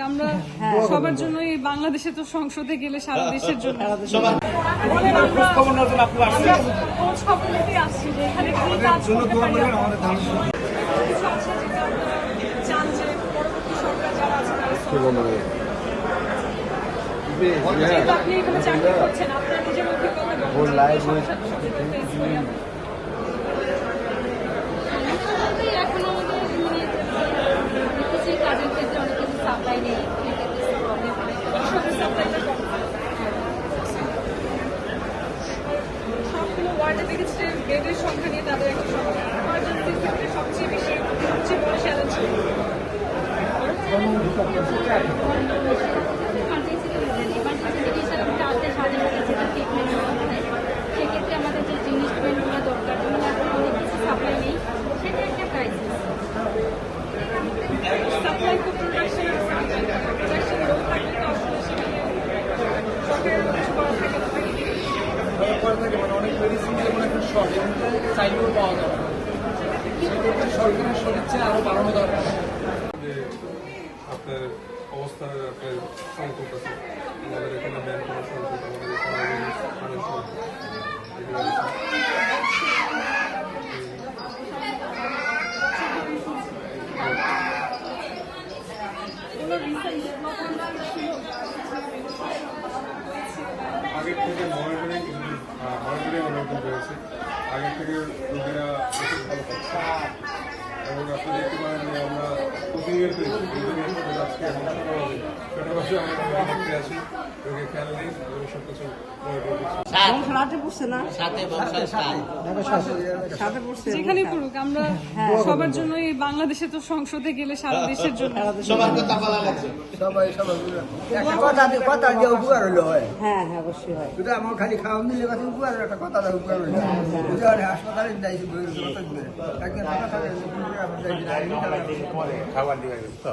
আমরা সবার জন্যই বাংলাদেশে তো সংসদে গেলে সারা দেশের জন্য খোঁজ খবর নিতে আসছি যে এখানে কি কাজ করতে পারি চান যে পরবর্তী সরকার যারা আছে তারা আপনি এখানে চাকরি করছেন আপনার নিজের অভিজ্ঞতা এখনো কাজের ক্ষেত্রে অনেক কিছু সাপ্লাই নেই প্রবলেম হয় সবগুলো ওয়ার্ডে দেখেছি বেডের সংখ্যা নিয়ে তাদের একটা সমস্যা ইমার্জেন্সির ক্ষেত্রে সবচেয়ে বড় চ্যালেঞ্জ সেক্ষেত্রে আমাদের যে জিনিসগুলো দরকার যেমন এখন অনেক কিছু সাপ্লাই নেই সেটা একটা ক্রাইসিস সাপ্লাই প্রোডাকশন লো থাকলে তো আসলে সেখানে সরকারের কিছু করা থাকে মানে অনেক মেডিসিন যেমন একটা শর্ট চাইলেও পাওয়া যাবে সরকারের সদিচ্ছা আরো বাড়ানো দরকার আপনার অবস্থার আপনার সংকট আছে আমাদের এখানে ম্যান পাওয়ার সংকট আমাদের এখানে আগের থেকে মনিটরিং অনেকদিন রয়েছে আগের থেকে রোগীরা ওষুধ ভালো পাচ্ছে এবং আপনি দেখতে পারেন যে আমরা প্রতিনিয়ত আজকে এখন ছোটবাসে আমরা দেখতে আছি রোগী খেয়াল নেই এবং সব কিছু যেখানে পড়ুক আমরা সবার জন্যই বাংলাদেশে তো সংসদে গেলে সারা দেশের জন্য কথা দিয়ে উপকার হইলো হয় হ্যাঁ হ্যাঁ অবশ্যই হয় শুধু আমার খালি খাওয়ান দিলে কথা উপকার একটা কথা উপকার হইলো হাসপাতালে যাইছি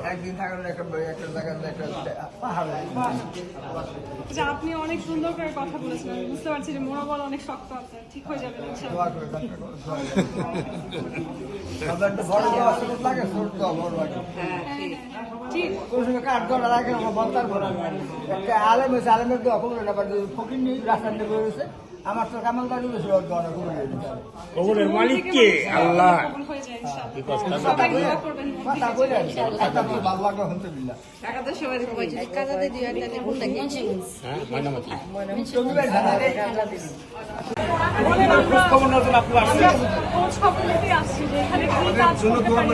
একদিন থাকার একটা জায়গায় একটা পাহাড় আপনি অনেক সুন্দর করে কথা বলেছেন বুঝতে পারছি যে মনোবল অনেক শক্ত আছে ঠিক হয়ে যাবে আলেমের তো ফকির নেই রাস্তা রয়েছে আমার তো কামালদারি কবরের মালিক কে আল্লাহ খোঁজ খবর নিতে আসছি যে এখানে কি কাজ করতে পারি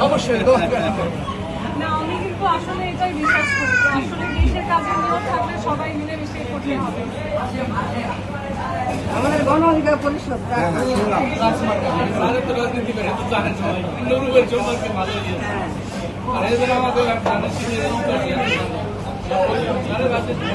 অবশ্যই না আমি কিন্তু আসলে এটাই বিশ্বাস করি যে আসলে দেশের কাজে নিয়োগ থাকলে সবাই মিলেমিশে করতে হবে আমাদের গণ অধিকার পরিষদ রাজনীতি